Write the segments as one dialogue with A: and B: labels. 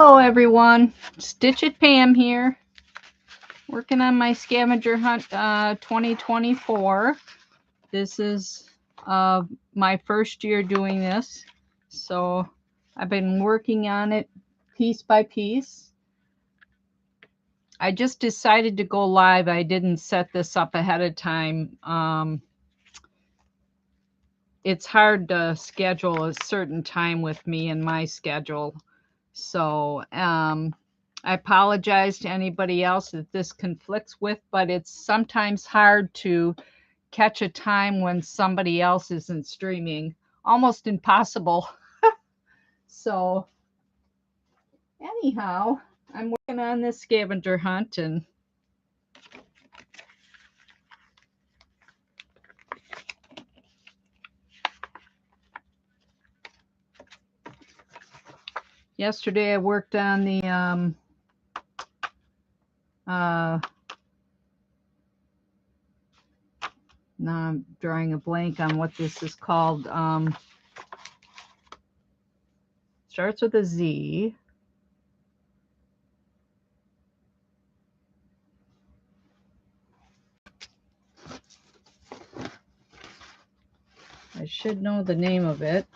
A: Hello everyone, Stitch It Pam here, working on my scavenger hunt 2024. This is my first year doing this, so I've been working on it piece by piece. I just decided to go live. I didn't set this up ahead of time. It's hard to schedule a certain time with me and my schedule. So I apologize to anybody else that this conflicts with, but it's sometimes hard to catch a time when somebody else isn't streaming. Almost impossible. So anyhow, I'm working on this scavenger hunt, and yesterday I worked on the now I'm drawing a blank on what this is called. Starts with a Z. I should know the name of it.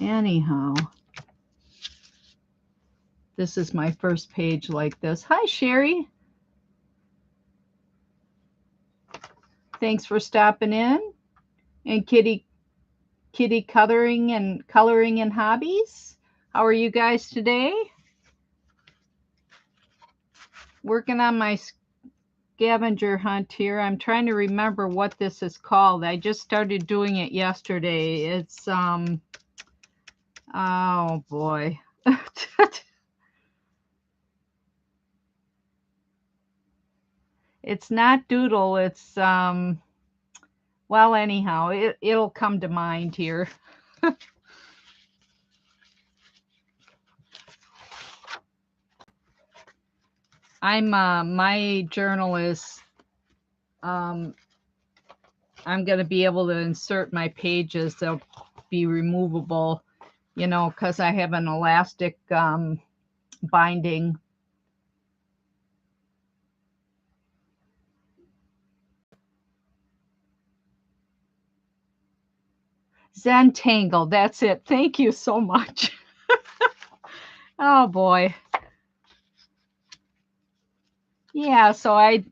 A: Anyhow, this is my first page like this. Hi, Sherry. Thanks for stopping in. And Kitty coloring and hobbies. How are you guys today? Working on my scavenger hunt here. I'm trying to remember what this is called. I just started doing it yesterday. It's oh boy. It's not doodle, it's well, anyhow, it'll come to mind here. I'm my journal is I'm going to be able to insert my pages. They'll be removable, you know, because I have an elastic binding. Zentangle, that's it. Thank you so much. Oh boy. Yeah, so I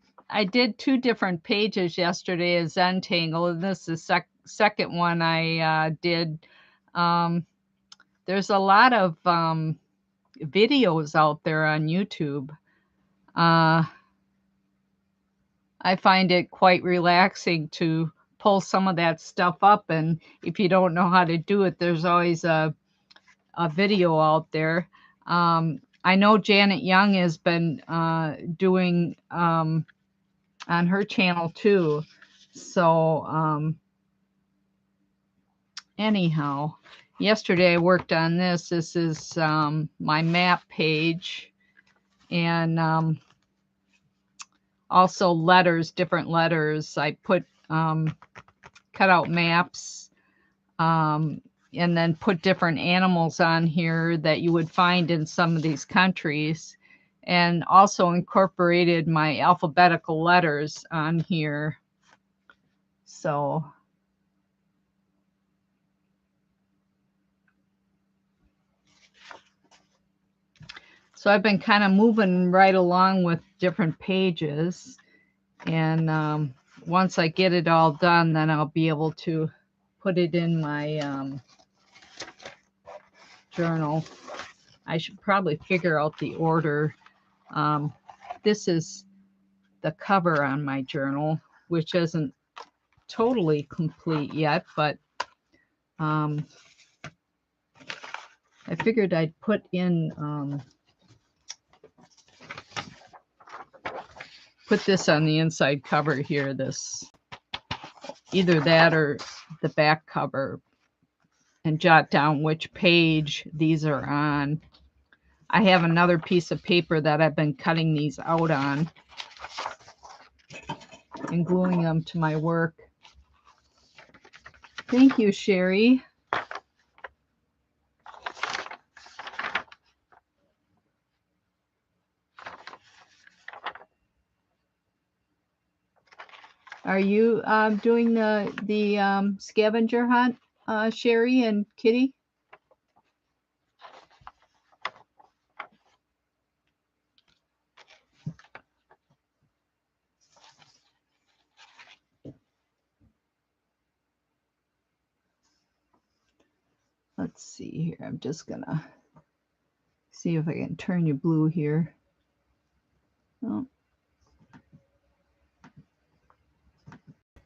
A: did 2 different pages yesterday as Zentangle, and this is the second one I did. There's a lot of videos out there on YouTube. I find it quite relaxing to pull some of that stuff up, and if you don't know how to do it, there's always a video out there. I know Janet Young has been doing on her channel too. So anyhow, yesterday I worked on this. This is my map page, and also letters, different letters. I put cut out maps, and then put different animals on here that you would find in some of these countries, and also incorporated my alphabetical letters on here. So I've been kind of moving right along with different pages, and once I get it all done, then I'll be able to put it in my journal. I should probably figure out the order. This is the cover on my journal, which isn't totally complete yet, but I figured I'd put in put this on the inside cover here, this, either that or the back cover, and jot down which page these are on. I have another piece of paper that I've been cutting these out on and gluing them to my work. Thank you, Sherry. Are you doing the scavenger hunt, Sherry and Kitty? Let's see here. I'm just gonna see if I can turn you blue here. Oh,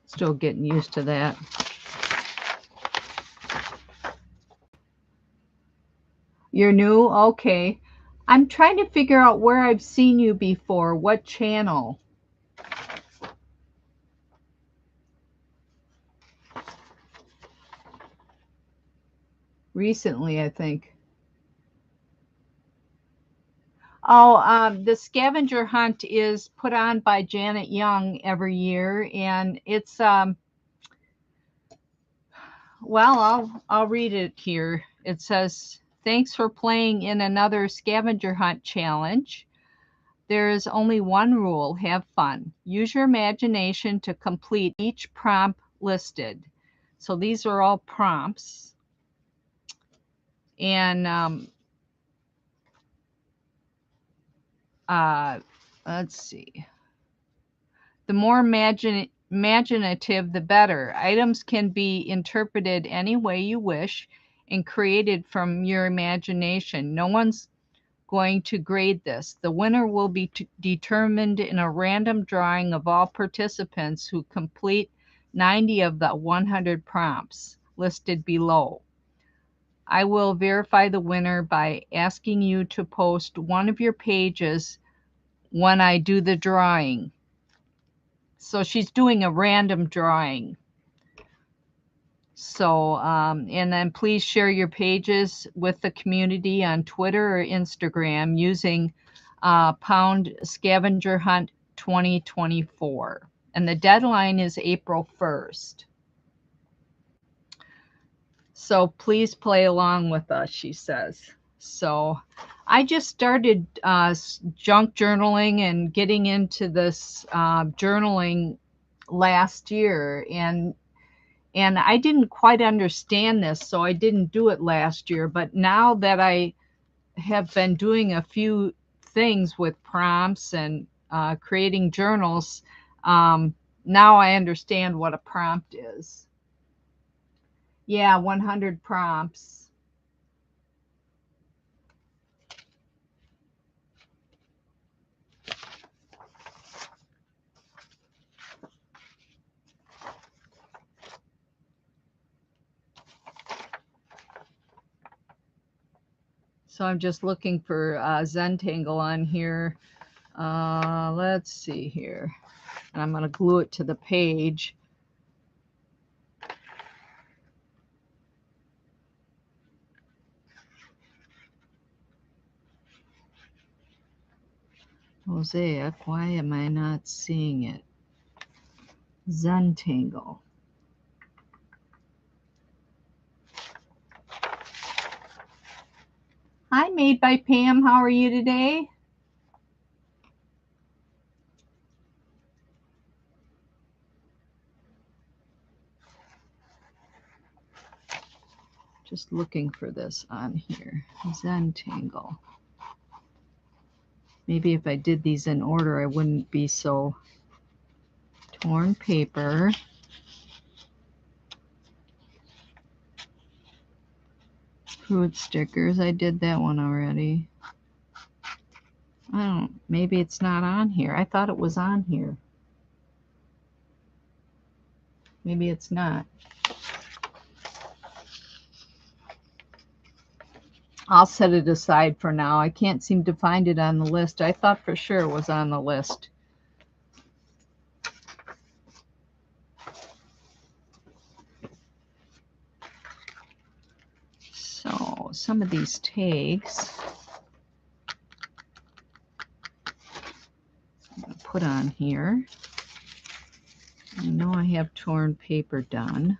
A: still getting used to that. You're new? Okay. I'm trying to figure out where I've seen you before. What channel? Recently, I think. Oh, the scavenger hunt is put on by Janet Young every year, and it's well, I'll read it here. It says, "Thanks for playing in another scavenger hunt challenge. There is only one rule: have fun. Use your imagination to complete each prompt listed." So these are all prompts, and let's see. The more imaginative, the better. Items can be interpreted any way you wish and created from your imagination. No one's going to grade this. The winner will be determined in a random drawing of all participants who complete 90 of the 100 prompts listed below. I will verify the winner by asking you to post one of your pages when I do the drawing. So she's doing a random drawing. So, and then please share your pages with the community on Twitter or Instagram using pound Scavenger Hunt 2024. And the deadline is April 1st. So please play along with us, she says. So I just started junk journaling and getting into this journaling last year, and I didn't quite understand this, so I didn't do it last year. But now that I have been doing a few things with prompts and creating journals, now I understand what a prompt is. Yeah, 100 prompts. So I'm just looking for Zentangle on here. Let's see here. And I'm going to glue it to the page. Mosaic, why am I not seeing it? Zentangle. Hi, Made by Pam. How are you today? Just looking for this on here. Zentangle. Maybe if I did these in order, I wouldn't be so torn paper. Food stickers. I did that one already. I don't, maybe it's not on here. I thought it was on here. Maybe it's not. I'll set it aside for now. I can't seem to find it on the list. I thought for sure it was on the list. So some of these tags I'm going to put on here. I know I have torn paper done.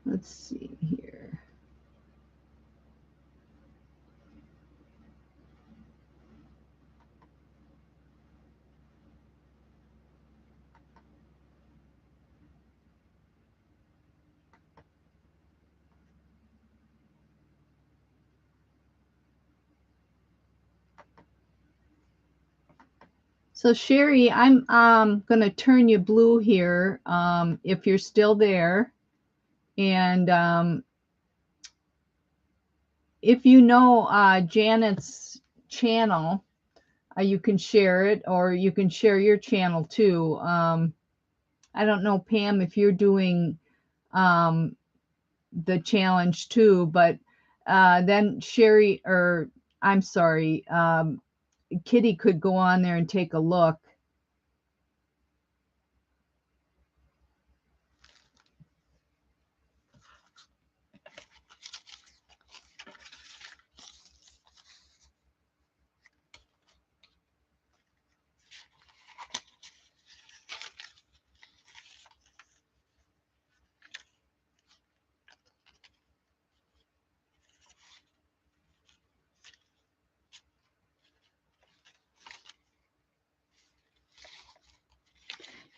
A: Let's see here. So Sherry, I'm going to turn you blue here if you're still there. And if you know Janet's channel, you can share it, or you can share your channel too. I don't know, Pam, if you're doing the challenge too, but then Sherry, or I'm sorry, Kitty could go on there and take a look.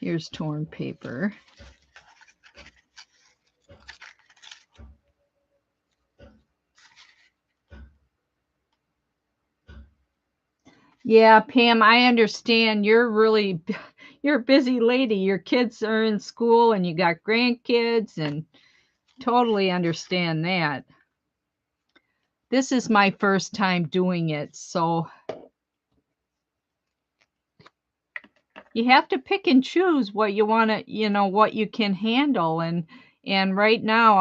A: Here's torn paper. Yeah, Pam, I understand you're a busy lady. Your kids are in school and you got grandkids, and totally understand that. This is my first time doing it, so you have to pick and choose what you want to, what you can handle. And right now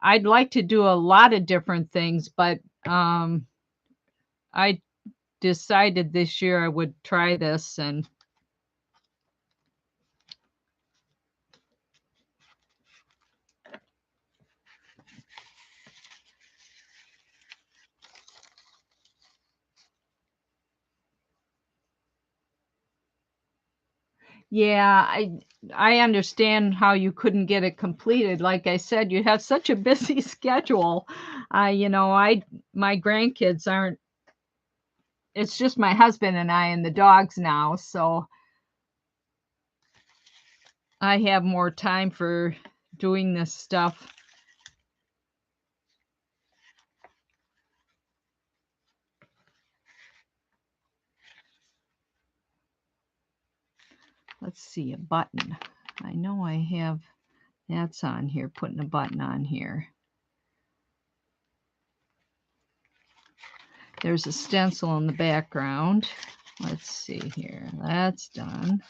A: I'd like to do a lot of different things, but I decided this year I would try this. And yeah, I understand how you couldn't get it completed. Like I said, you have such a busy schedule. My grandkids aren't, it's just my husband and I and the dogs now, so I have more time for doing this stuff. Let's see, a button. I know I have, that's on here, putting a button on here. There's a stencil in the background. Let's see here, that's done.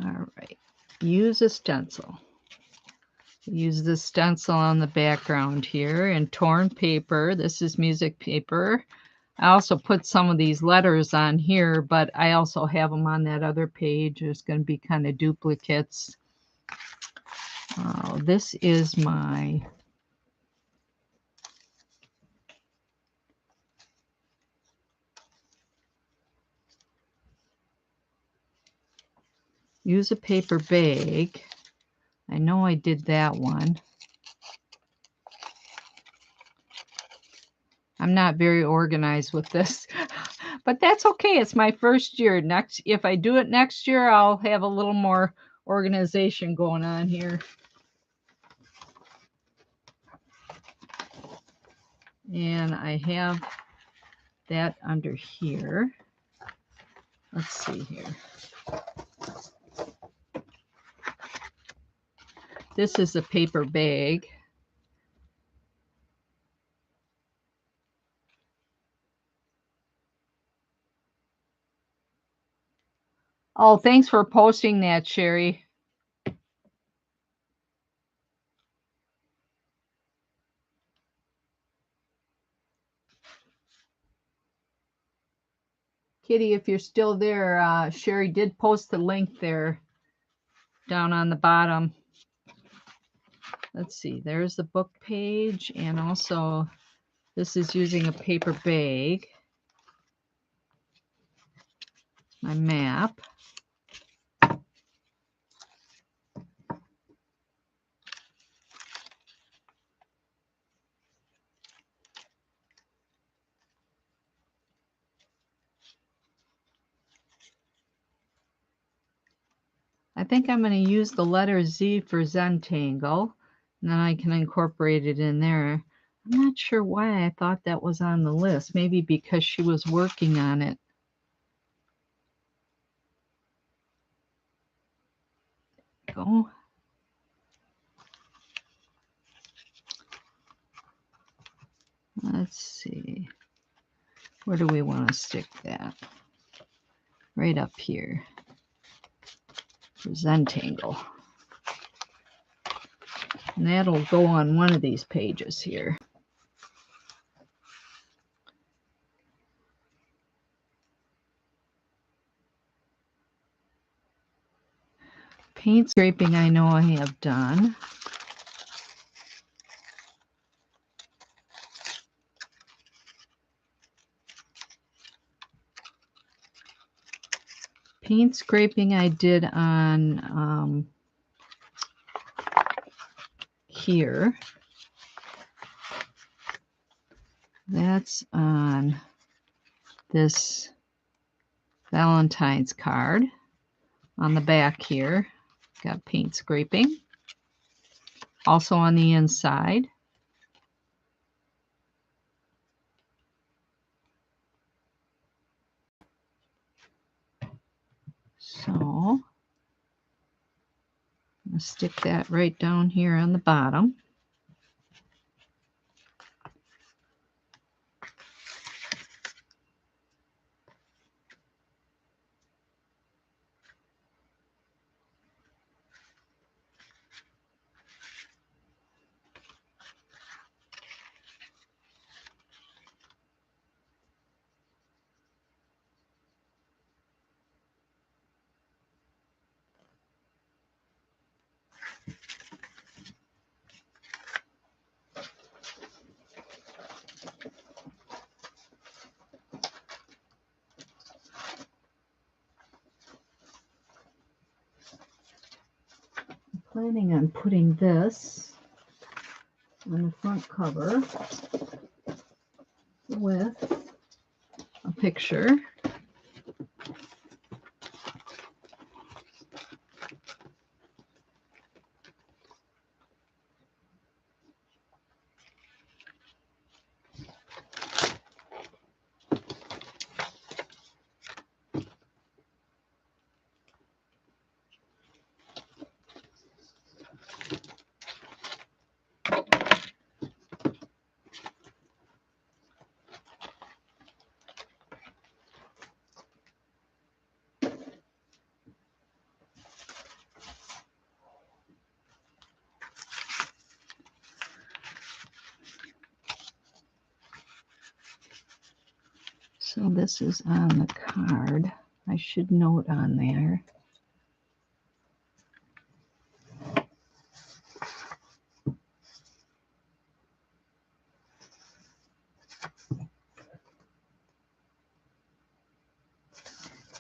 A: All right, use a stencil. Use the stencil on the background here, and torn paper. This is music paper. I also put some of these letters on here, but I also have them on that other page. There's going to be kind of duplicates. This is my use a paper bag. I know I did that one. I'm not very organized with this, but that's okay. It's my first year. If I do it next year, I'll have a little more organization going on here. And I have that under here. Let's see here. This is a paper bag. Oh, thanks for posting that, Sherry. Kitty, if you're still there, Sherry did post the link there down on the bottom. Let's see, there's the book page, and also this is using a paper bag. My map. I think I'm going to use the letter Z for Zentangle, and then I can incorporate it in there. I'm not sure why I thought that was on the list. Maybe because she was working on it. Go. Let's see. Where do we want to stick that? Right up here. For Zentangle. And that'll go on one of these pages here. Paint scraping I know I have done. Paint scraping I did on here. That's on this Valentine's card. On the back here, got paint scraping. Also on the inside. So, I'm going to stick that right down here on the bottom. Planning on putting this on the front cover with a picture. So this is on the card. I should note on there.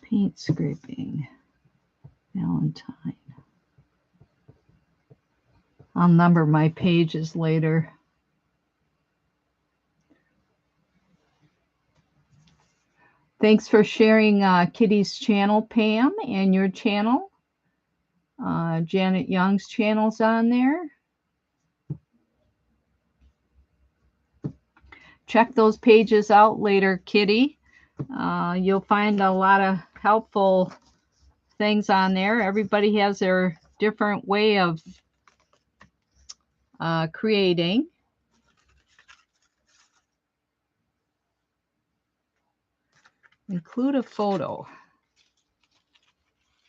A: Paint scraping, Valentine. I'll number my pages later. Thanks for sharing Kitty's channel, Pam, and your channel. Janet Young's channel's on there. Check those pages out later, Kitty. You'll find a lot of helpful things on there. Everybody has their different way of creating. Include a photo.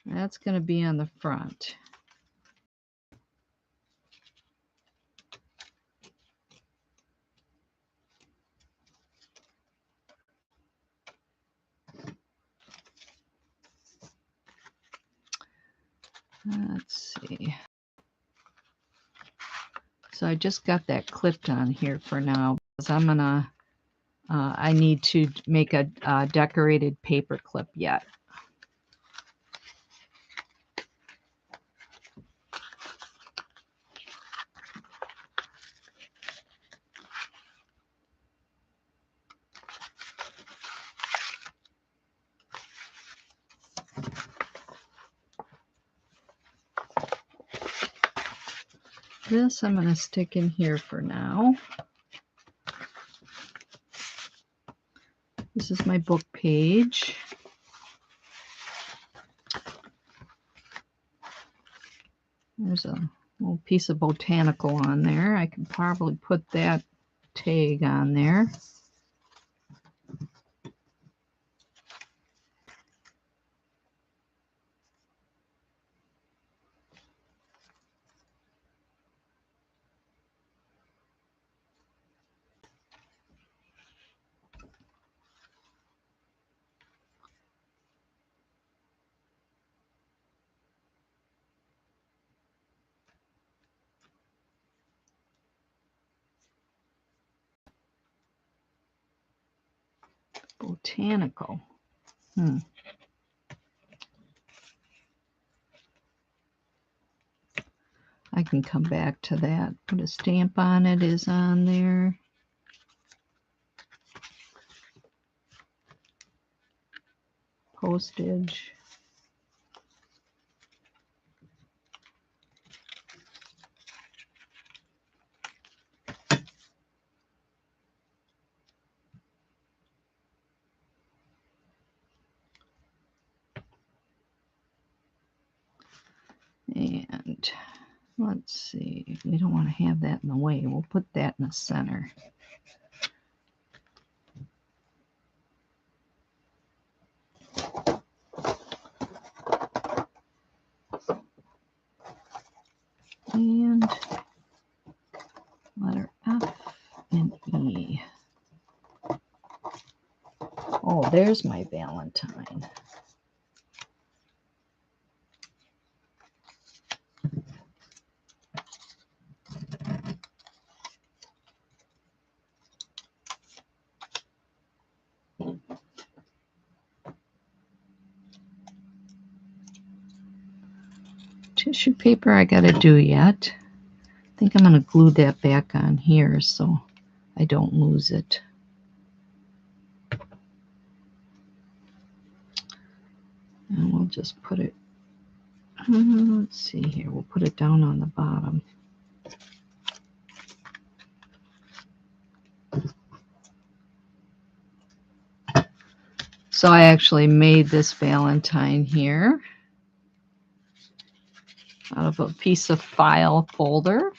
A: That's going to be on the front. Let's see. So I just got that clipped on here for now because I'm gonna, I need to make a decorated paper clip yet. This I'm going to stick in here for now. This is my book page. There's a little piece of botanical on there. I can probably put that tag on there. Botanical. I can come back to that. Put a stamp on it is on there. Postage. And let's see, we don't want to have that in the way. We'll put that in the center. And letter F and E. Oh, there's my Valentine. Tissue paper I got to do yet. I think I'm going to glue that back on here so I don't lose it. And we'll just put it, let's see here, we'll put it down on the bottom. So I actually made this Valentine here out of a piece of file folder.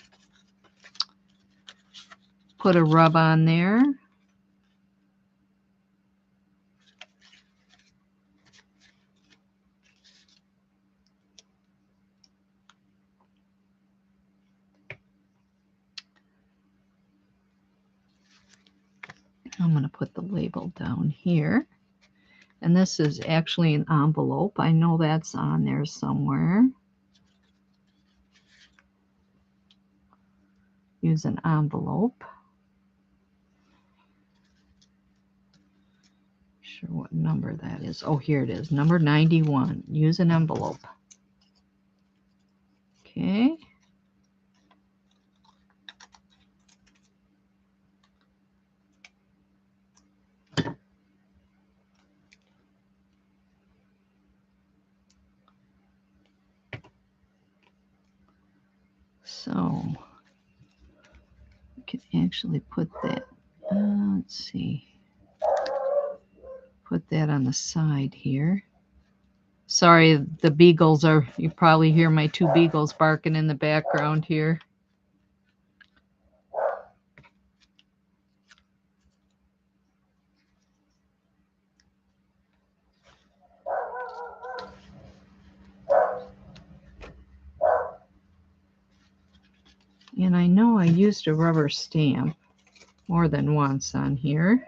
A: Put a rub on there. I'm going to put the label down here. And this is actually an envelope. I know that's on there somewhere. Use an envelope. Sure what number that is. Oh, here it is. Number 91. Use an envelope. Okay. So we can actually put that, let's see, put that on the side here. Sorry, the beagles are, you probably hear my two beagles barking in the background here. And I know I used a rubber stamp more than once on here.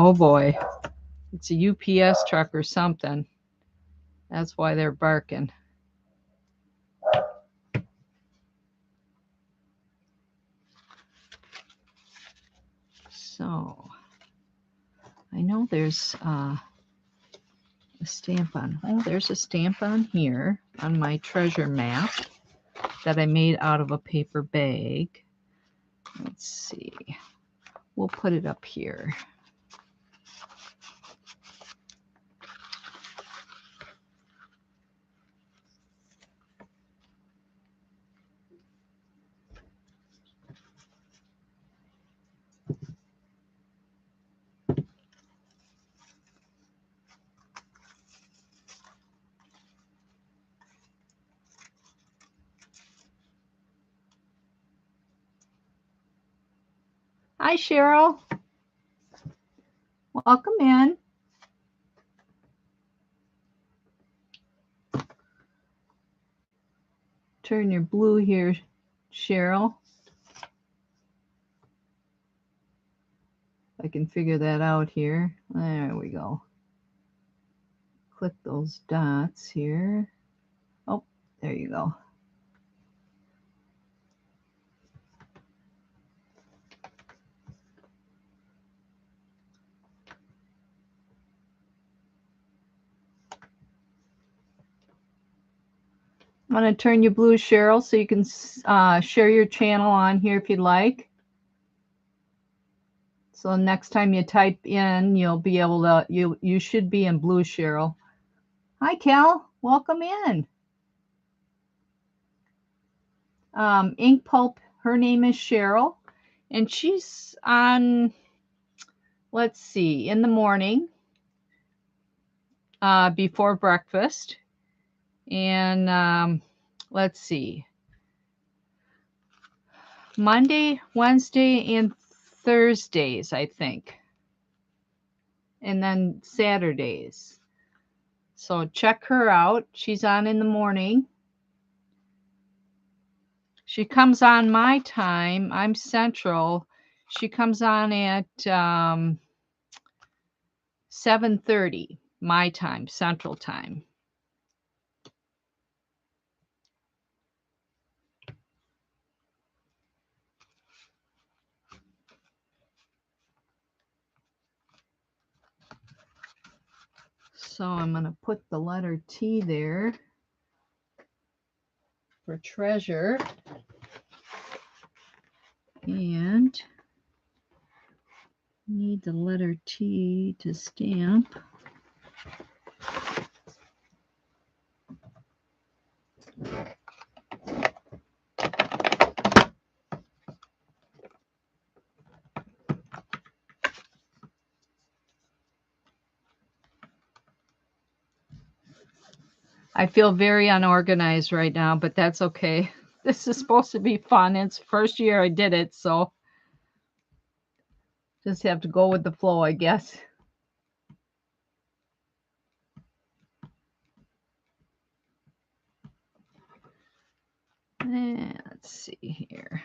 A: Oh boy. It's a UPS truck or something. That's why they're barking. So, I know there's a stamp on. Oh, there's a stamp on here on my treasure map that I made out of a paper bag. Let's see. We'll put it up here. Hi, Cheryl. Welcome in. Turn your blue here, Cheryl. I can figure that out here. There we go. Click those dots here. Oh, there you go. I'm going to turn you blue, Cheryl, so you can share your channel on here if you'd like. So next time you type in, you'll be able to, you should be in blue, Cheryl. Hi, Cal. Welcome in. Ink Pulp, her name is Cheryl, and she's on, let's see, in the morning before breakfast. And let's see, Monday, Wednesday, and Thursdays, I think. And then Saturdays. So check her out. She's on in the morning. She comes on my time. I'm Central. She comes on at 7:30 my time, Central time. So I'm going to put the letter T there for treasure. And need the letter T to stamp. I feel very unorganized right now, but that's okay. This is supposed to be fun. It's the first year I did it, so just have to go with the flow, I guess. And let's see here.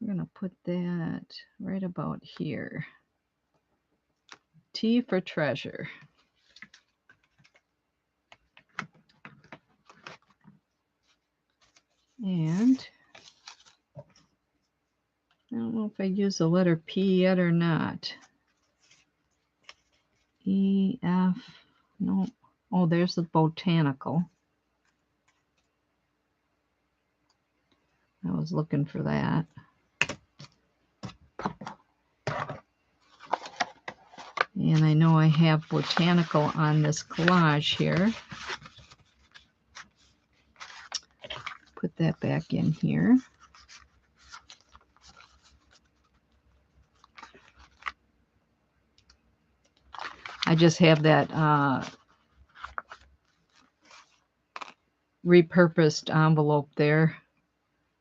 A: We're going to put that right about here. T for treasure. And I don't know if I use the letter P yet or not. E, F, no. Oh, there's the botanical. I was looking for that. And I know I have botanical on this collage here. Put that back in here. I just have that repurposed envelope there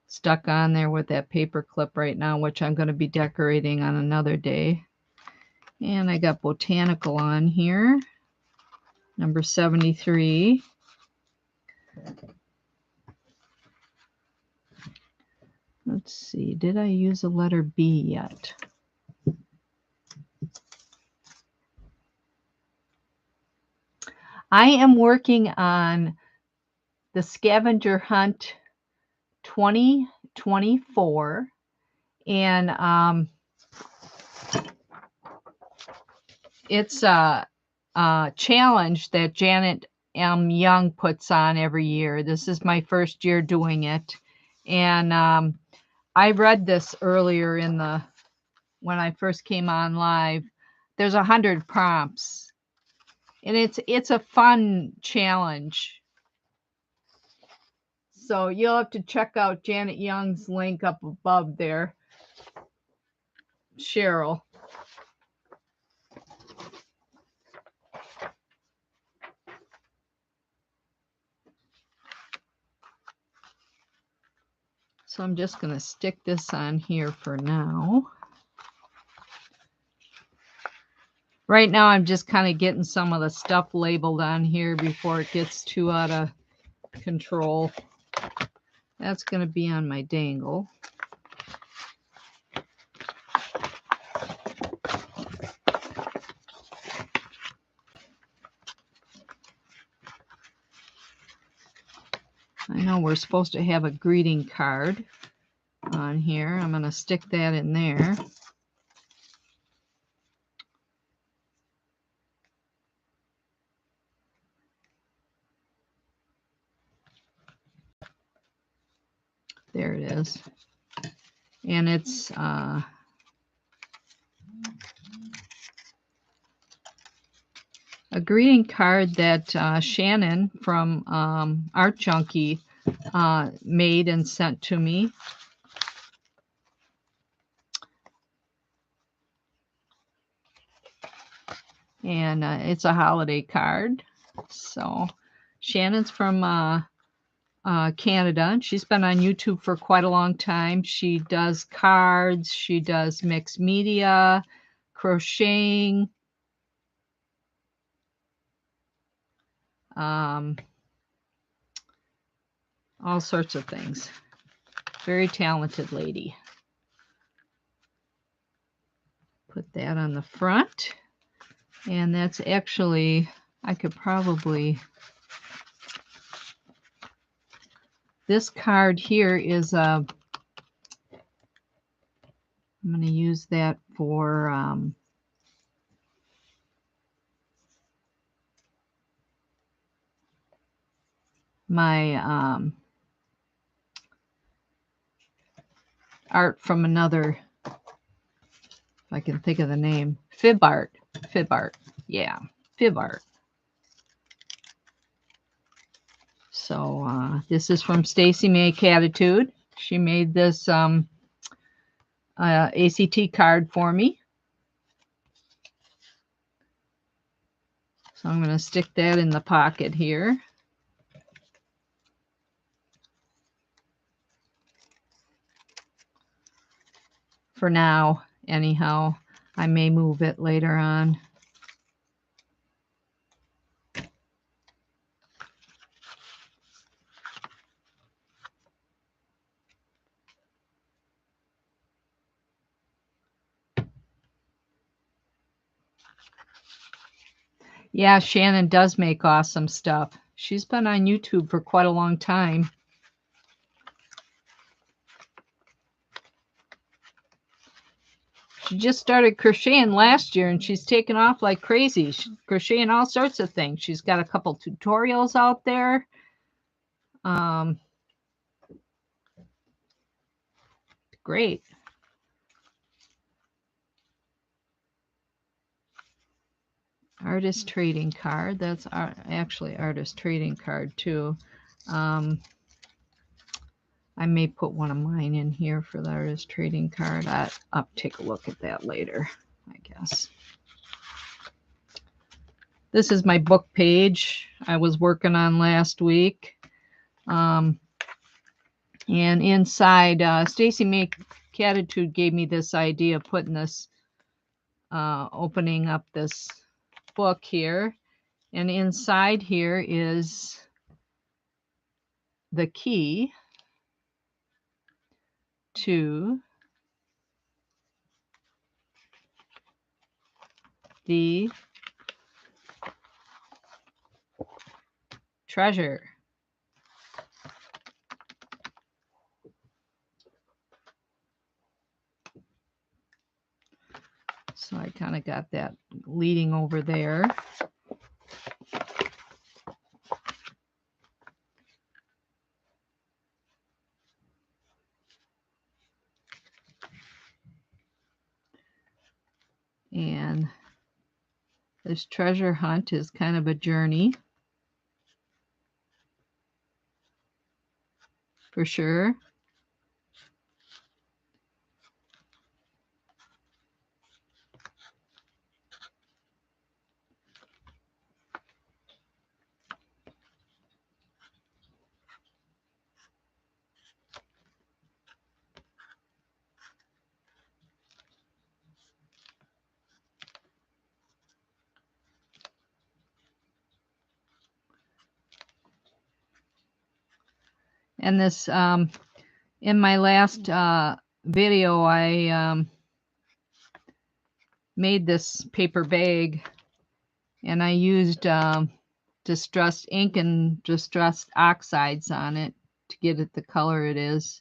A: stuck on there with that paper clip right now, which I'm going to be decorating on another day. And I got botanical on here, number 73. Let's see, did I use a letter B yet? I am working on the Scavenger Hunt 2024, and it's a challenge that Janet M. Young puts on every year. This is my first year doing it, and I read this earlier when I first came on live. There's 100 prompts, and it's a fun challenge. So you'll have to check out Janet Young's link up above there, Cheryl. So I'm just going to stick this on here for now. Right now I'm just kind of getting some of the stuff labeled on here before it gets too out of control. That's going to be on my dangle. I know we're supposed to have a greeting card on here. I'm going to stick that in there. There it is. And it's a greeting card that Shannon from Art Junkie made and sent to me. And it's a holiday card. So Shannon's from Canada, and she's been on YouTube for quite a long time. She does cards, she does mixed media, crocheting, all sorts of things. Very talented lady. Put that on the front. And that's actually, I could probably, this card here is I'm going to use that for my art from another, if I can think of the name, Fib Art, yeah, Fib Art. So this is from Stacy May Catitude. She made this ACT card for me. So I'm going to stick that in the pocket here. For now, anyhow. I may move it later on. Yeah, Shannon does make awesome stuff. She's been on YouTube for quite a long time. She just started crocheting last year, and she's taken off like crazy. She's crocheting all sorts of things. She's got a couple tutorials out there. Great. Artist trading card. That's actually artist trading card too. I may put one of mine in here for the artist trading card. I'll take a look at that later, I guess. This is my book page I was working on last week. And inside, Stacy May Catitude gave me this idea of putting this, opening up this book here. And inside here is the key to the treasure. So I kind of got that leading over there. And this treasure hunt is kind of a journey, for sure. And this, in my last video, I made this paper bag, and I used distressed ink and distressed oxides on it to get it the color it is.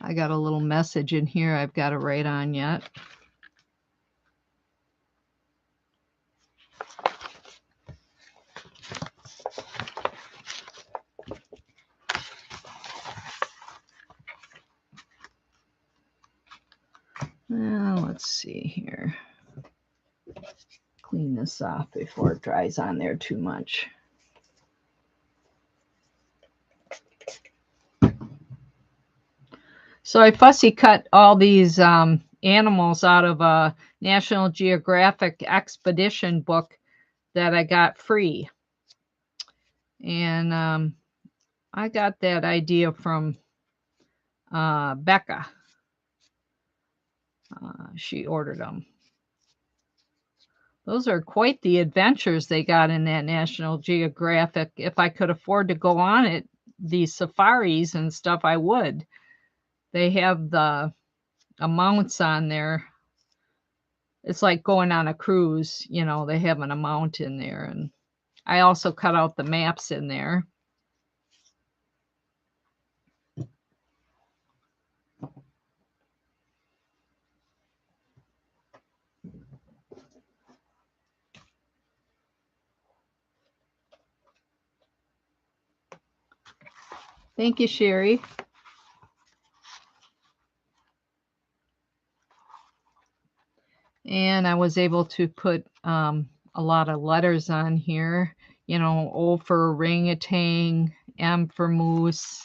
A: I got a little message in here I've got to write on yet. Now, let's see here. Clean this off before it dries on there too much. So I fussy cut all these animals out of a National Geographic expedition book that I got free. And I got that idea from Becca. She ordered them. Those are quite the adventures they got in that National Geographic. If I could afford to go on it, these safaris and stuff, I would. They have the amounts on there. It's like going on a cruise, you know, they have an amount in there. And I also cut out the maps in there. Thank you, Sherry. And I was able to put a lot of letters on here. You know, O for orangutan, M for moose.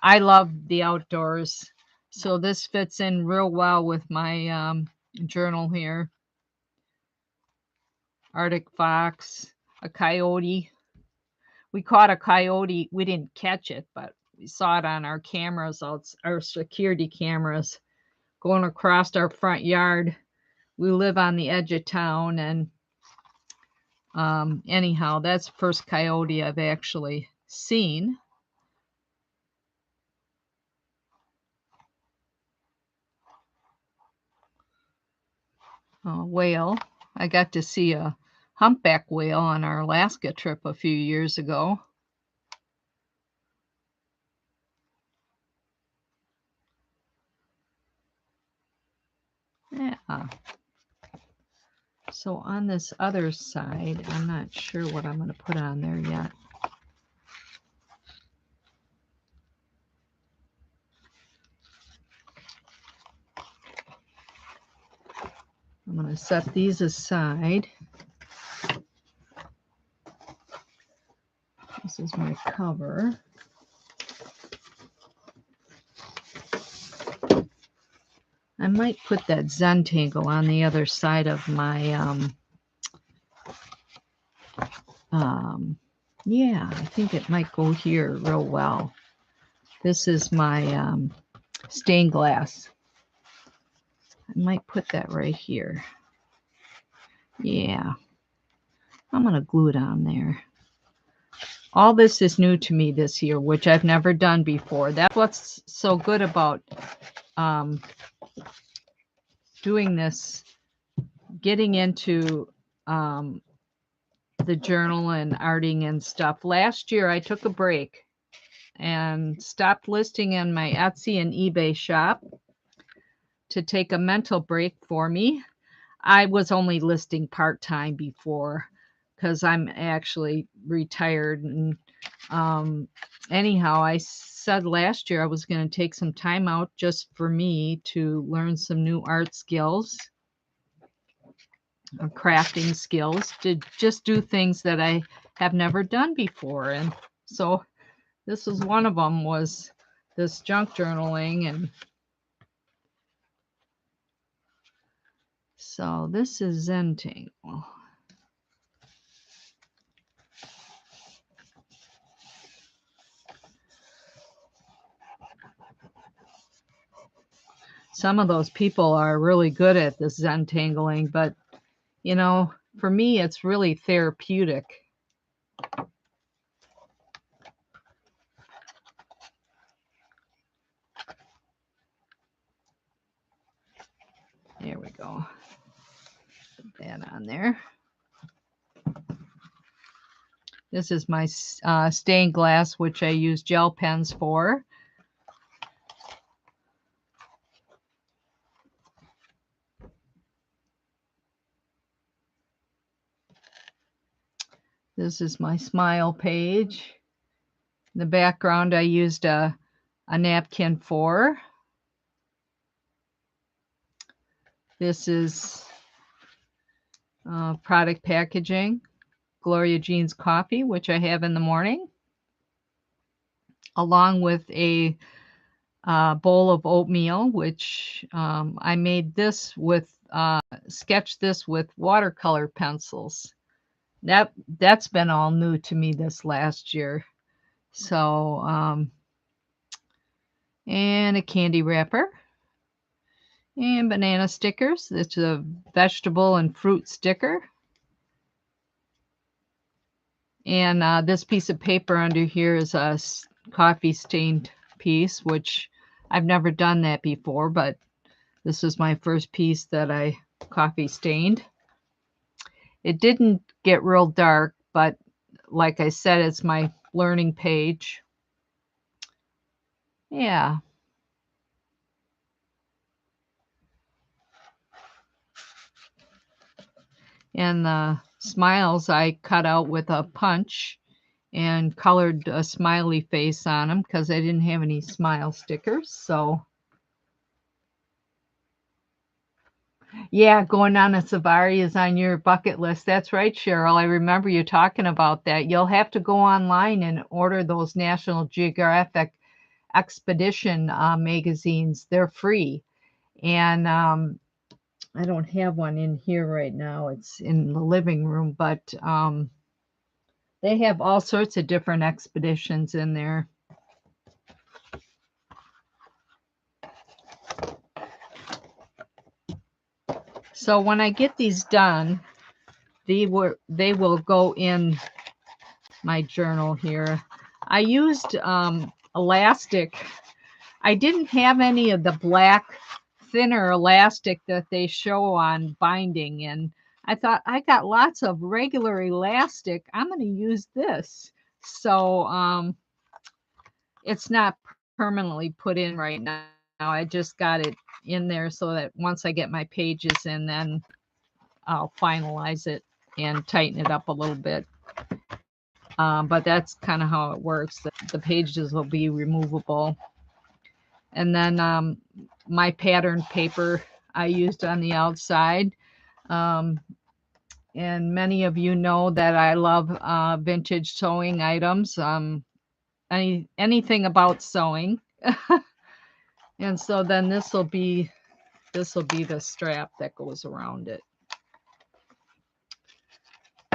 A: I love the outdoors. So this fits in real well with my journal here. Arctic fox, a coyote. We caught a coyote. We didn't catch it, but we saw it on our cameras, our security cameras, going across our front yard. We live on the edge of town, and anyhow, that's the first coyote I've actually seen. Whale. I got to see a humpback whale on our Alaska trip a few years ago. Yeah. So on this other side, I'm not sure what I'm going to put on there yet. I'm going to set these aside. This is my cover. I might put that Zentangle on the other side of my, yeah, I think it might go here real well. This is my stained glass. I might put that right here. Yeah, I'm going to glue it on there. All this is new to me this year, which I've never done before. That's what's so good about doing this, getting into the journal and arting and stuff. Last year, I took a break and stopped listing in my Etsy and eBay shop to take a mental break for me. I was only listing part-time before because I'm actually retired. And anyhow, I said last year I was going to take some time out just for me to learn some new art skills or crafting skills, to just do things that I have never done before. And so this was one of them, was this junk journaling. And so this is Zentangle. Some of those people are really good at this Zentangling, but you know, for me, it's really therapeutic. There we go. Put that on there. This is my stained glass, which I use gel pens for. This is my smile page. In the background, I used a napkin for. This is product packaging. Gloria Jean's coffee, which I have in the morning, along with a bowl of oatmeal, which I made this with, sketched this with watercolor pencils. That's been all new to me this last year. So, and a candy wrapper. And banana stickers. It's a vegetable and fruit sticker. And this piece of paper under here is a coffee stained piece, which I've never done that before, but this is my first piece that I coffee stained. It didn't get real dark, but like I said, it's my learning page. Yeah. And the smiles I cut out with a punch and colored a smiley face on them because I didn't have any smile stickers. So yeah, going on a safari is on your bucket list. That's right, Cheryl. I remember you talking about that. You'll have to go online and order those National Geographic expedition magazines. They're free. And I don't have one in here right now. It's in the living room, but they have all sorts of different expeditions in there. So when I get these done, they will go in my journal here. I used elastic. I didn't have any of the black thinner elastic that they show on binding, and I thought, I got lots of regular elastic. I'm going to use this. So it's not permanently put in right now. I just got it in there so that once I get my pages in, then I'll finalize it and tighten it up a little bit. But that's kind of how it works. The pages will be removable. And then my pattern paper I used on the outside. And many of you know that I love vintage sewing items, anything about sewing. And so then this will be the strap that goes around it.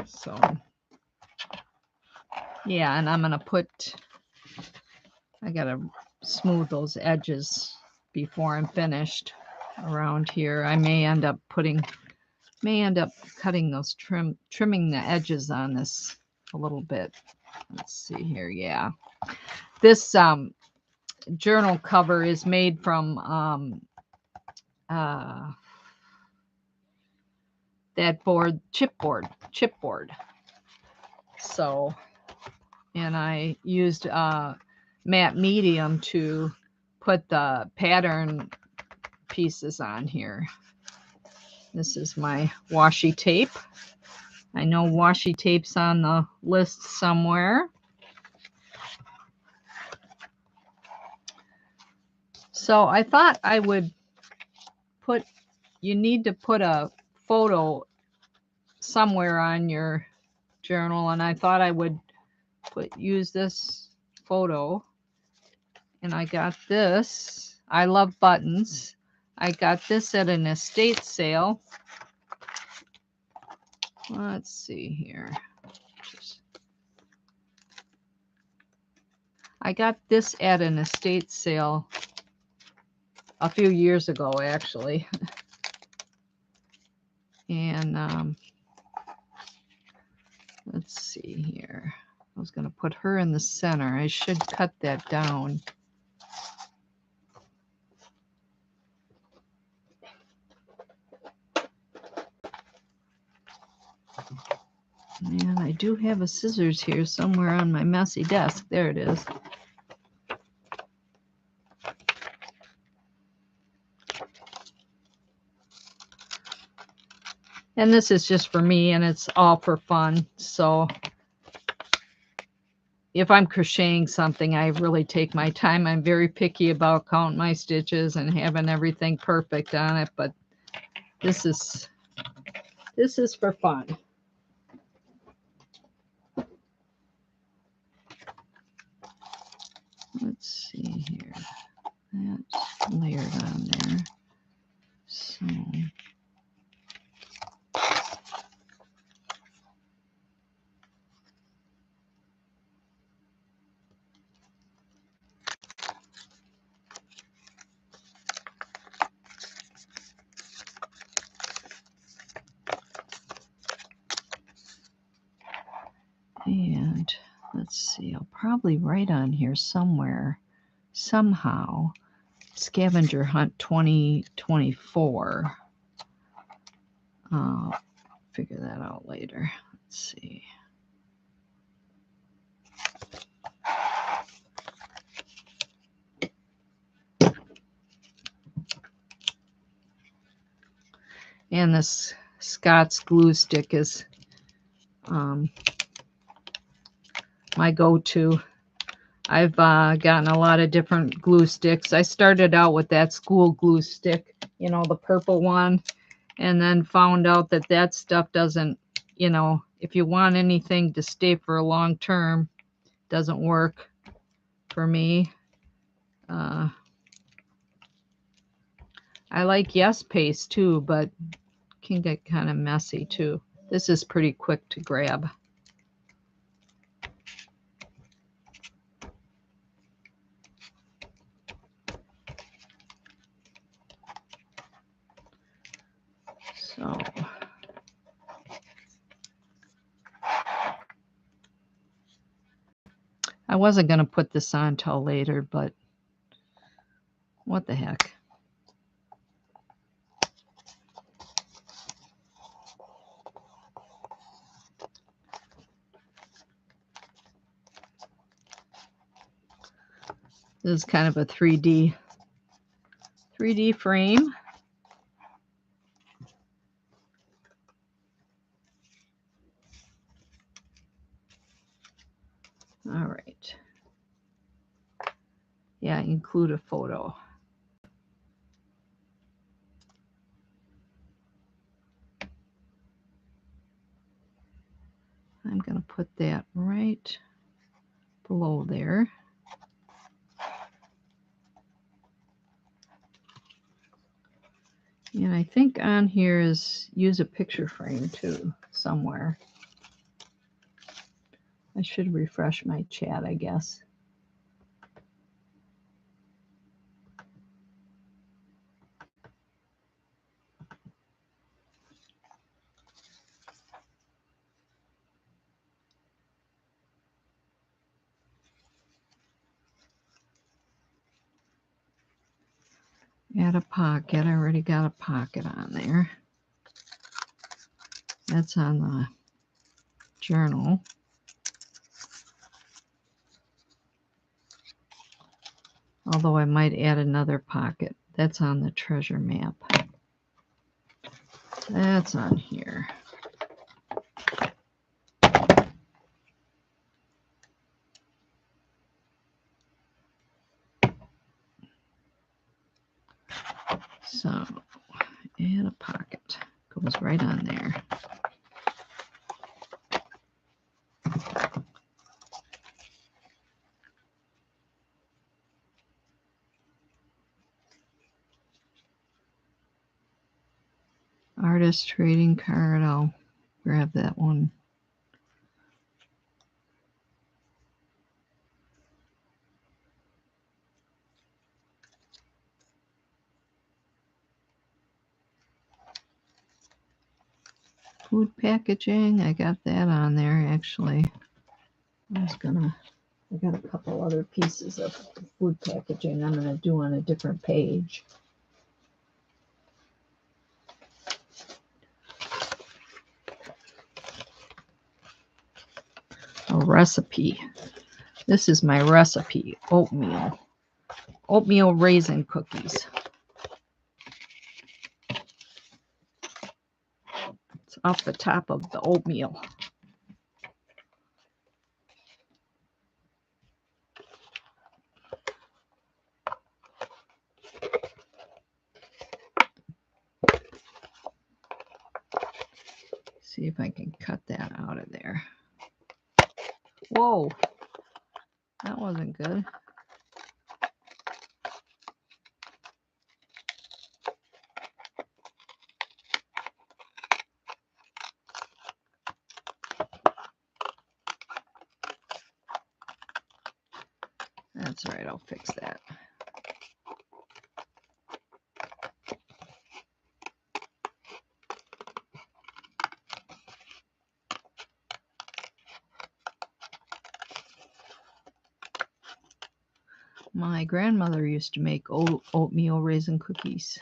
A: So yeah, and I'm going to put, I got to smooth those edges before I'm finished around here. I may end up cutting those, trimming the edges on this a little bit. Let's see here. Yeah. This journal cover is made from that board, chipboard. So, and I used matte medium to put the pattern pieces on here. This is my washi tape. I know washi tape's on the list somewhere. So I thought I would put, you need to put a photo somewhere on your journal, and I thought I would use this photo. And I got this. I love buttons. I got this at an estate sale. Let's see here. I got this at an estate sale a few years ago, actually. And let's see here. I was going to put her in the center. I should cut that down. And I do have a scissors here somewhere on my messy desk. There it is. And this is just for me, and it's all for fun. So if I'm crocheting something, I really take my time. I'm very picky about counting my stitches and having everything perfect on it, but this is for fun. Let's see here. That's layered on there. So and let's see, I'll probably write on here somewhere, somehow, Scavenger Hunt 2024. I'll figure that out later. Let's see. And this Scott's glue stick is my go-to. I've gotten a lot of different glue sticks. I started out with that school glue stick, you know, the purple one, and then found out that that stuff doesn't, you know, if you want anything to stay for a long term, doesn't work for me. I like Yes Paste too, but can get kind of messy too. This is pretty quick to grab. So I wasn't going to put this on till later, but what the heck. This is kind of a 3D frame. All right. Yeah, include a photo. I'm going to put that right below there. And I think on here is use a picture frame too, somewhere. I should refresh my chat, I guess. Add a pocket. I already got a pocket on there. That's on the journal. Although I might add another pocket. That's on the treasure map. That's on here. So, add a pocket. Goes right on there. Artist trading card. I'll grab that one. Food packaging. I got that on there actually. I got a couple other pieces of food packaging I'm going to do on a different page. A recipe. This is my recipe, oatmeal. Oatmeal raisin cookies. It's off the top of the oatmeal. See if I can cut that out of there. Whoa, that wasn't good. That's all right, I'll fix that. My grandmother used to make oatmeal raisin cookies.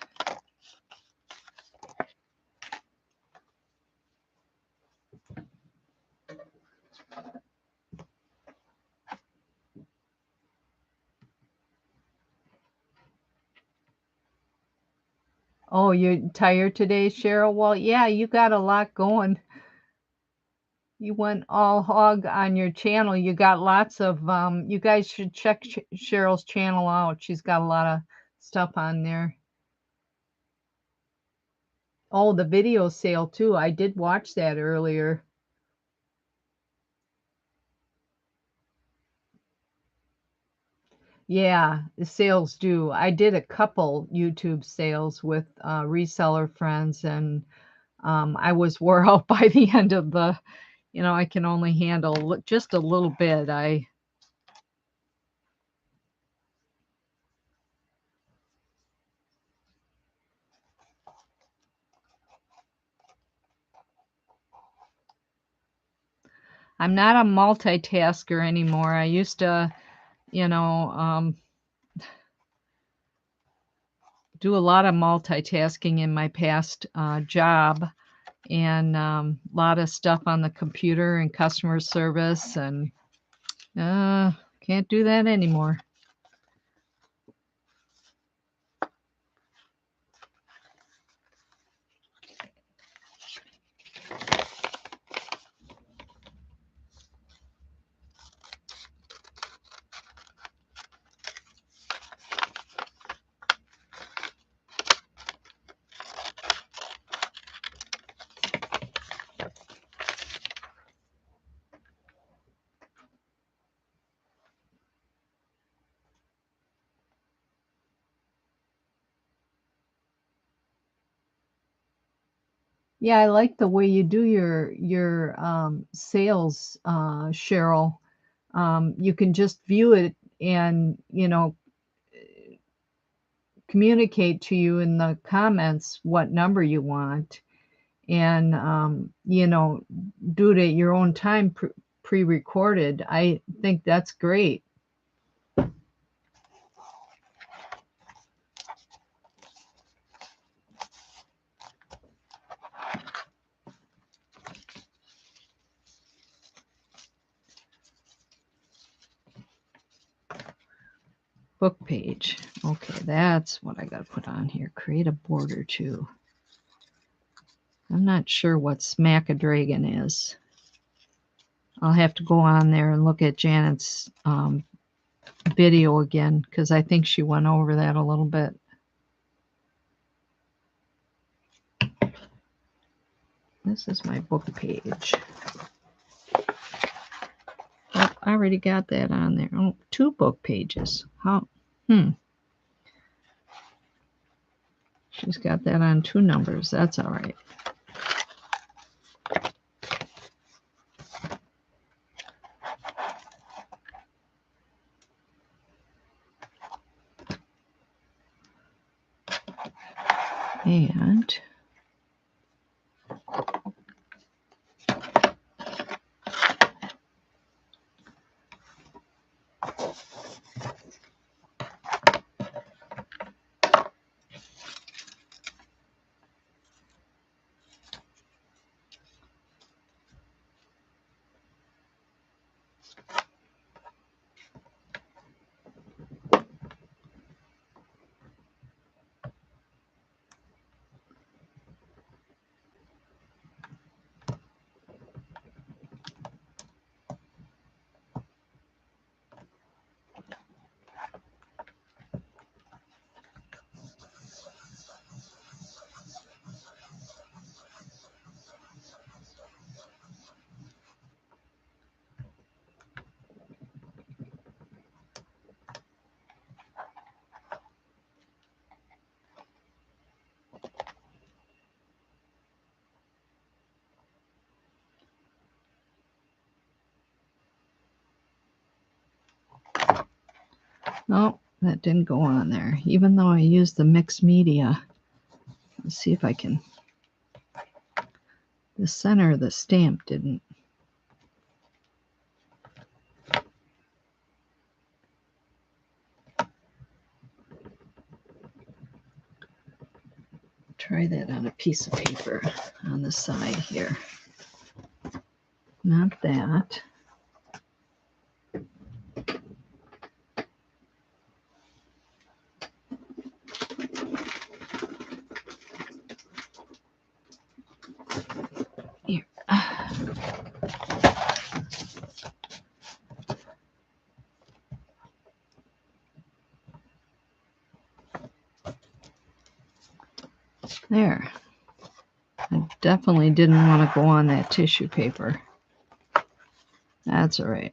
A: Oh, you're tired today, Cheryl? Well, yeah, you got a lot going. You went all hog on your channel. You got lots of, you guys should check Cheryl's channel out. She's got a lot of stuff on there. Oh, the video sale too. I did watch that earlier. Yeah, the sales do. I did a couple YouTube sales with reseller friends, and I was wore out by the end of the, I can only handle just a little bit. I'm not a multitasker anymore. I used to, do a lot of multitasking in my past job, and a lot of stuff on the computer and customer service, and can't do that anymore. Yeah, I like the way you do your sales, Cheryl. You can just view it and, communicate to you in the comments what number you want, and, do it at your own time, pre-recorded. I think that's great. Book page. Okay, that's what I got to put on here. Create a border too. I'm not sure what Smack a Dragon is. I'll have to go on there and look at Janet's video again, because I think she went over that a little bit. This is my book page. Oh, I already got that on there. Oh, 2 book pages. How? She's got that on 2 numbers. That's all right. And no, that didn't go on there, even though I used the mixed media. Let's see if I can. The center of the stamp didn't. Try that on a piece of paper on the side here. Not that. Here. There. I definitely didn't want to go on that tissue paper. That's all right.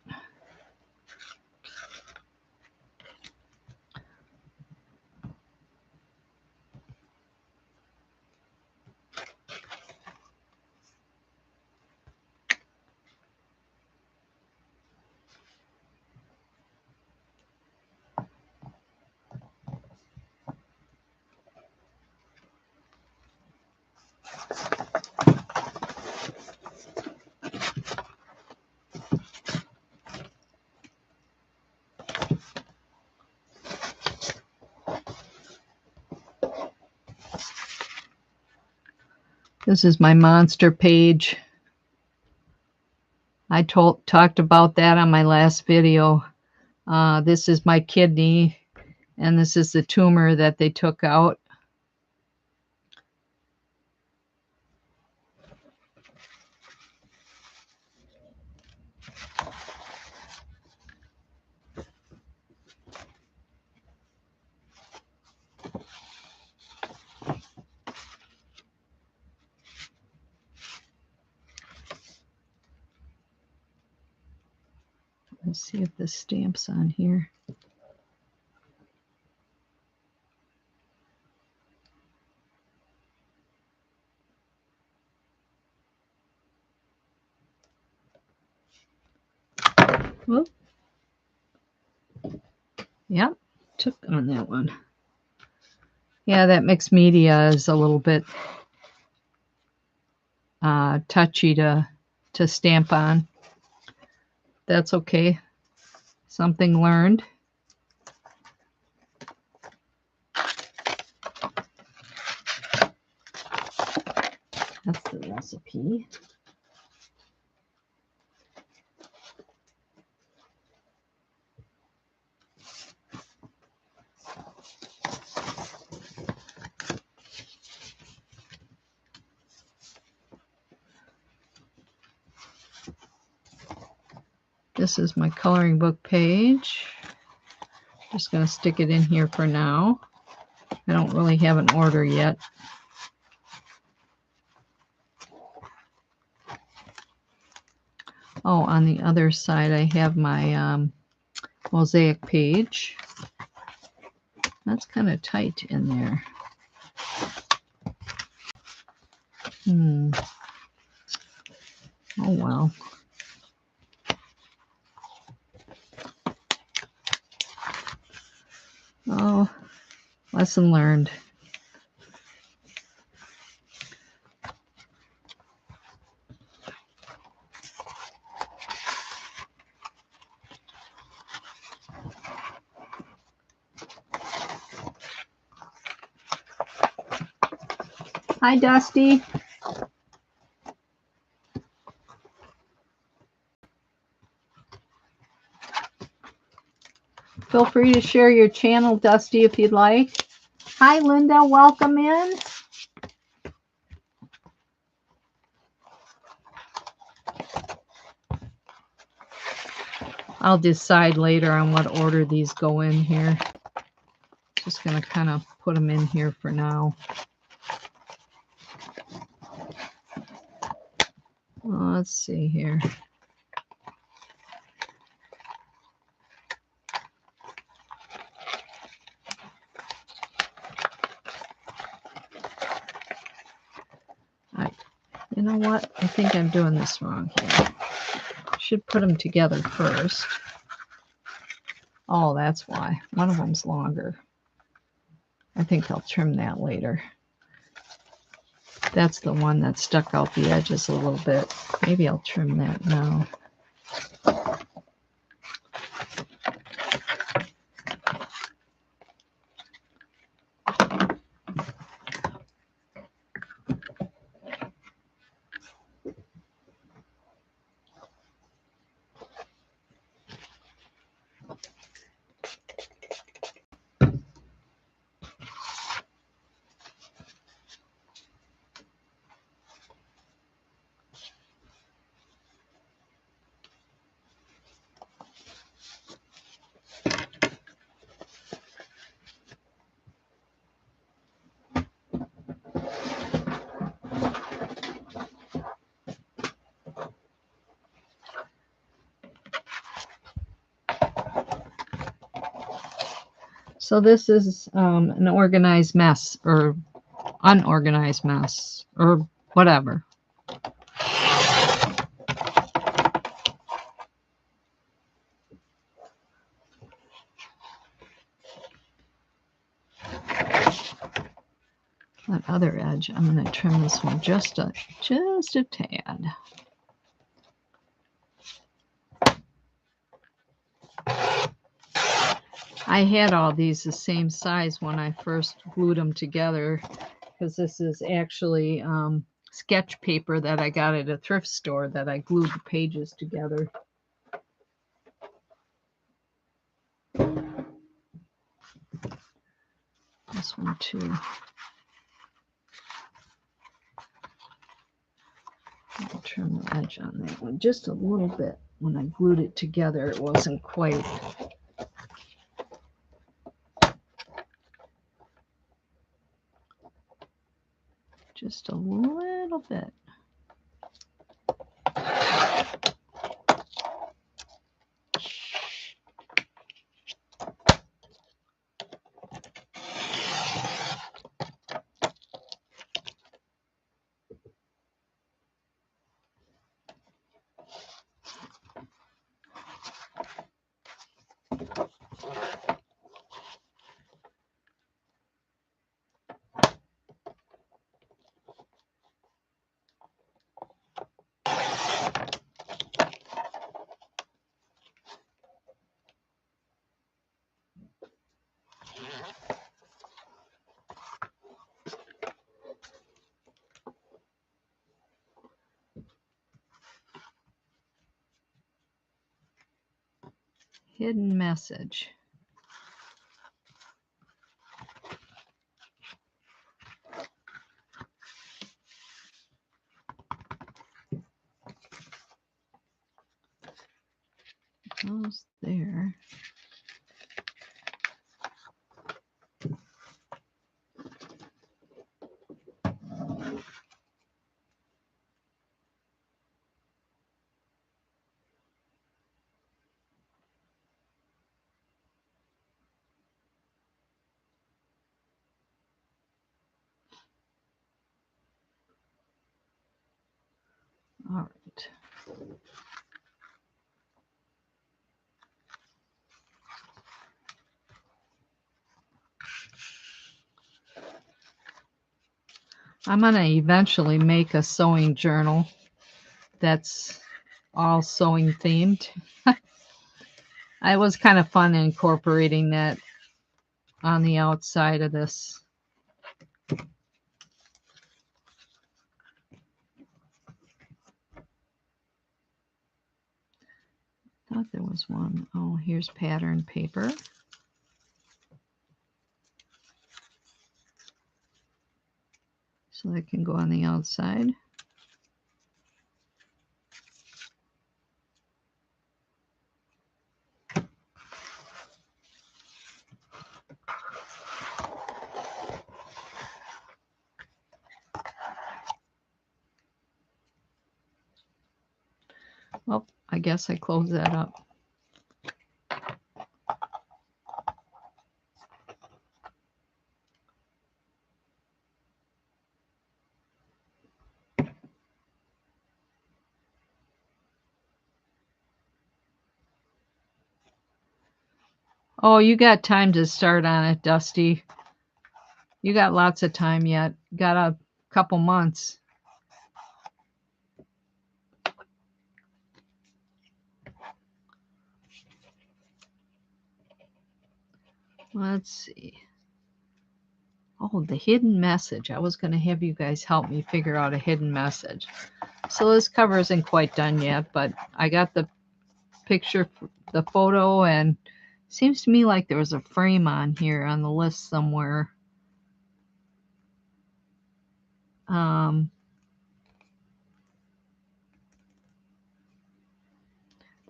A: This is my monster page. I talked about that on my last video. This is my kidney, and this is the tumor that they took out. Let's see if the stamp's on here. Whoop. Yep, took on that one. Yeah, that mixed media is a little bit touchy to stamp on. That's okay. Something learned. That's the recipe. This is my coloring book page. Just going to stick it in here for now. I don't really have an order yet. Oh, on the other side I have my mosaic page. That's kind of tight in there. Oh well. Oh, lesson learned. Hi, Dusty. Feel free to share your channel, Dusty, if you'd like. Hi, Linda. Welcome in. I'll decide later on what order these go in here. Just going to kind of put them in here for now. Let's see here. You know what? I think I'm doing this wrong here. Should put them together first. Oh, that's why. One of them's longer. I think I'll trim that later. That's the one that stuck out the edges a little bit. Maybe I'll trim that now. So this is an organized mess, or unorganized mess, or whatever. That other edge, I'm going to trim this one just a tad. I had all these the same size when I first glued them together, because this is actually sketch paper that I got at a thrift store that I glued the pages together. This one too. I'll trim the edge on that one just a little bit. When I glued it together, it wasn't quite. Just a little bit. Hidden message. Almost there. All right. I'm going to eventually make a sewing journal that's all sewing themed. It was kind of fun incorporating that on the outside of this. Thought there was one. Oh, here's pattern paper. So that can go on the outside. Well, I guess I close that up. Oh, you got time to start on it, Dusty. You got lots of time yet. Got a couple months. Let's see. Oh, the hidden message. I was going to have you guys help me figure out a hidden message. So this cover isn't quite done yet, but I got the picture, the photo, and seems to me like there was a frame on here on the list somewhere.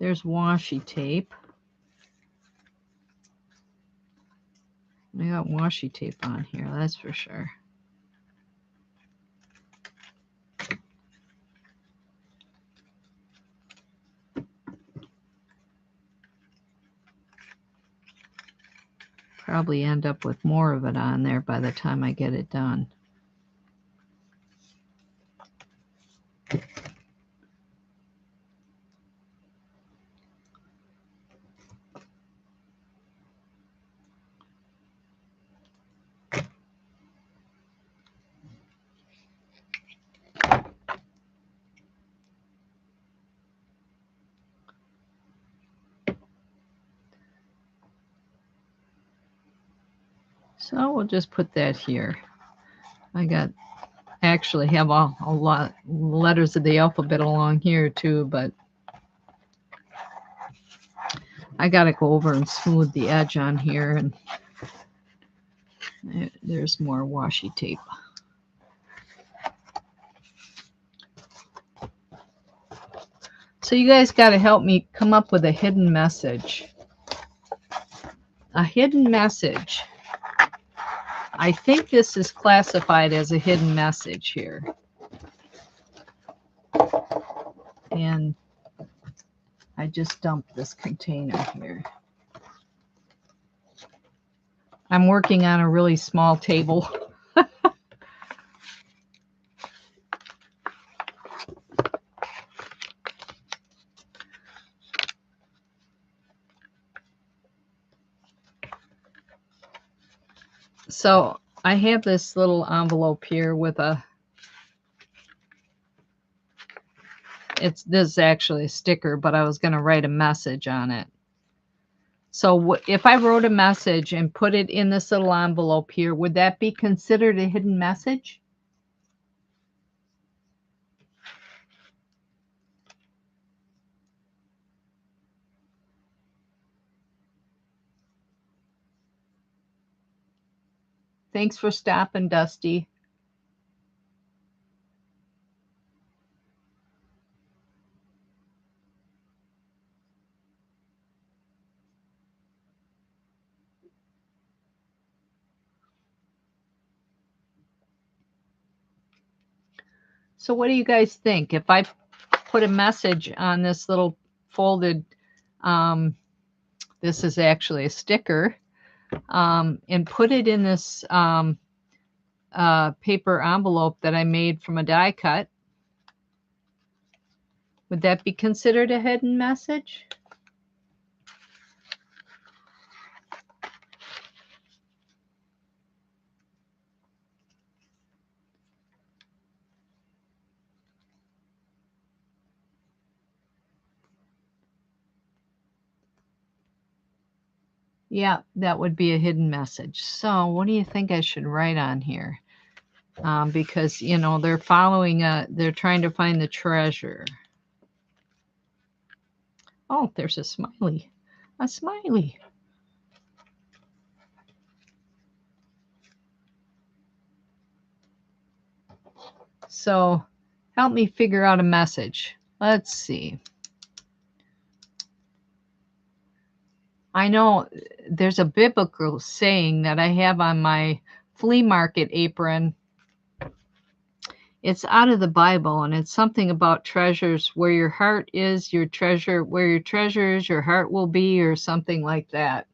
A: There's washi tape. I got washi tape on here, that's for sure. Probably end up with more of it on there by the time I get it done. So we'll just put that here. I actually have a lot letters of the alphabet along here too, but I gotta go over and smooth the edge on here, and there's more washi tape. So you guys got to help me come up with a hidden message. A hidden message. I think this is classified as a hidden message here. And I just dumped this container here. I'm working on a really small table. So I have this little envelope here with this is actually a sticker, but I was going to write a message on it. So if I wrote a message and put it in this little envelope here, would that be considered a hidden message? Thanks for stopping, Dusty. So what do you guys think? If I put a message on this little folded, this is actually a sticker, and put it in this paper envelope that I made from a die cut, would that be considered a hidden message? Yeah, that would be a hidden message. So what do you think I should write on here? Because, you know, they're following, they're trying to find the treasure. Oh, there's a smiley. A smiley. So help me figure out a message. Let's see. I know there's a biblical saying that I have on my flea market apron. It's out of the Bible, and it's something about treasures. Where your heart is, your treasure, where your treasure is, your heart will be, or something like that.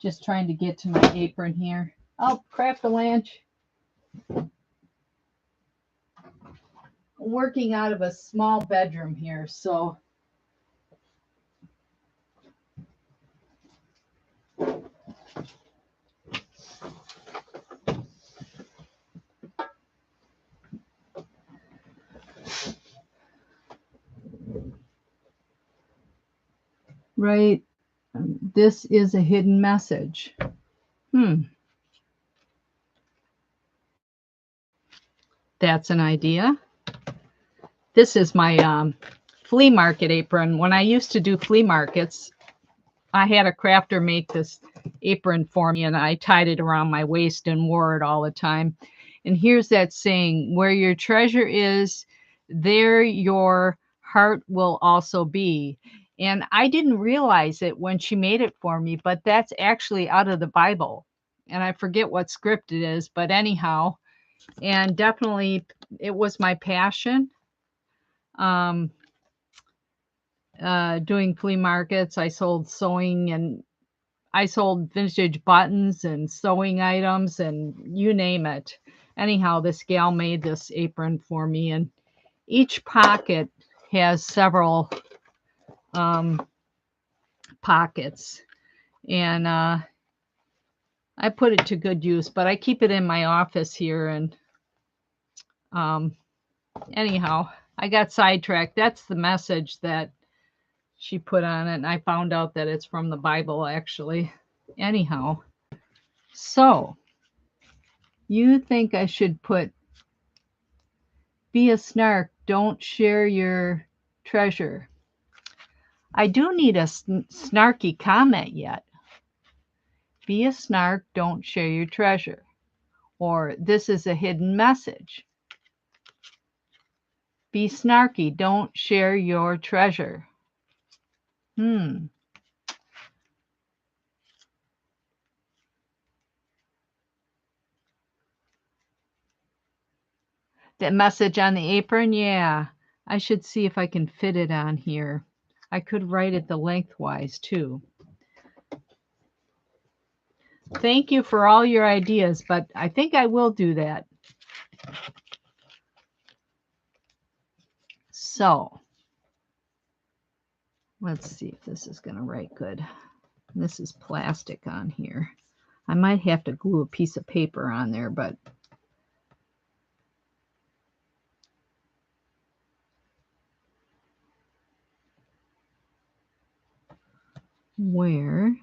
A: Just trying to get to my apron here. Oh, Craft-A-Lanch. I'm working out of a small bedroom here, so right. This is a hidden message. That's an idea. This is my flea market apron. When I used to do flea markets, I had a crafter make this apron for me, and I tied it around my waist and wore it all the time. And here's that saying, where your treasure is, there your heart will also be. And I didn't realize it when she made it for me, but that's actually out of the Bible. And I forget what script it is, but anyhow, and definitely it was my passion. Doing flea markets, I sold sewing, and I sold vintage buttons and sewing items and you name it. Anyhow, this gal made this apron for me, and each pocket has several pockets. And I put it to good use, but I keep it in my office here. And anyhow, I got sidetracked. That's the message that she put on it, and I found out that it's from the Bible, actually. Anyhow, so you think I should put, be a snark, don't share your treasure. I do need a snarky comment yet. Be a snark, don't share your treasure. Or this is a hidden message. Be snarky, don't share your treasure. That message on the apron, yeah. I should see if I can fit it on here. I could write it the lengthwise too. Thank you for all your ideas, but I think I will do that. So, let's see if this is going to write good. This is plastic on here. I might have to glue a piece of paper on there, but where?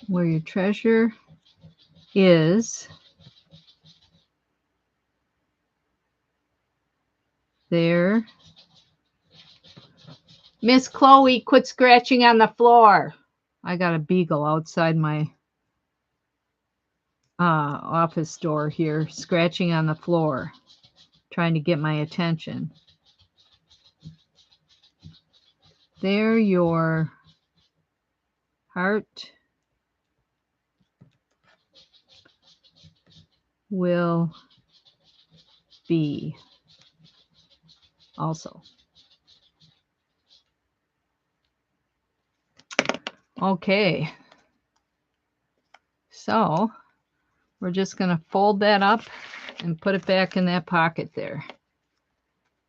A: Where your treasure is, there. Miss Chloe, quit scratching on the floor. I got a beagle outside my office door here, scratching on the floor, trying to get my attention. There your heart will be also. Okay. So we're just going to fold that up and put it back in that pocket there.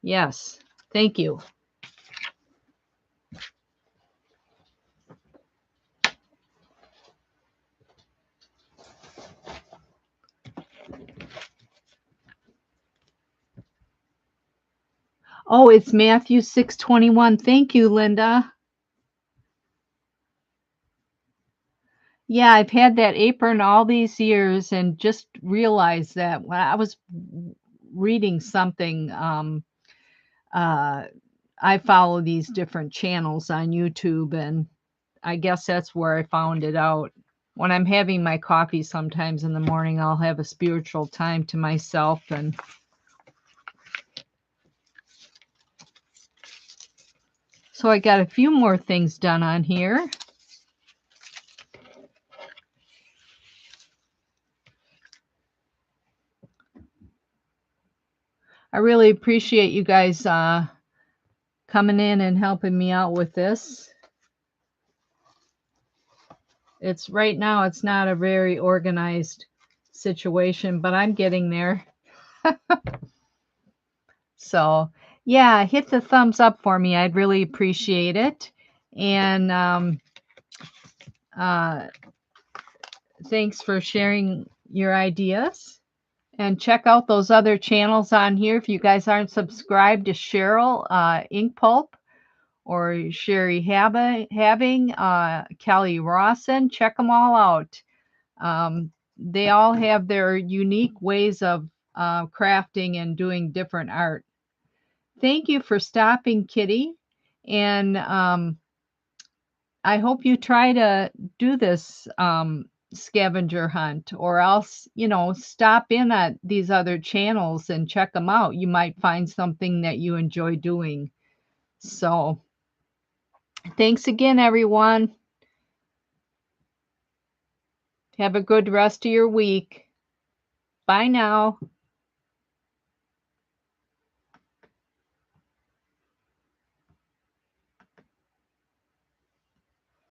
A: Yes. Thank you. Oh, it's Matthew 6:21. Thank you, Linda. Yeah, I've had that apron all these years and just realized that when I was reading something, I follow these different channels on YouTube, and I guess that's where I found it out. When I'm having my coffee sometimes in the morning, I'll have a spiritual time to myself, and so I got a few more things done on here. I really appreciate you guys coming in and helping me out with this. It's right now, it's not a very organized situation, but I'm getting there. So, yeah, hit the thumbs up for me. I'd really appreciate it. And thanks for sharing your ideas. And check out those other channels on here. If you guys aren't subscribed to Cheryl Ink Pulp or Sherry Having, Kelly Rawson, check them all out. They all have their unique ways of crafting and doing different art. Thank you for stopping, Kitty. And I hope you try to do this scavenger hunt, or else, stop in at these other channels and check them out. You might find something that you enjoy doing. So thanks again, everyone. Have a good rest of your week. Bye now.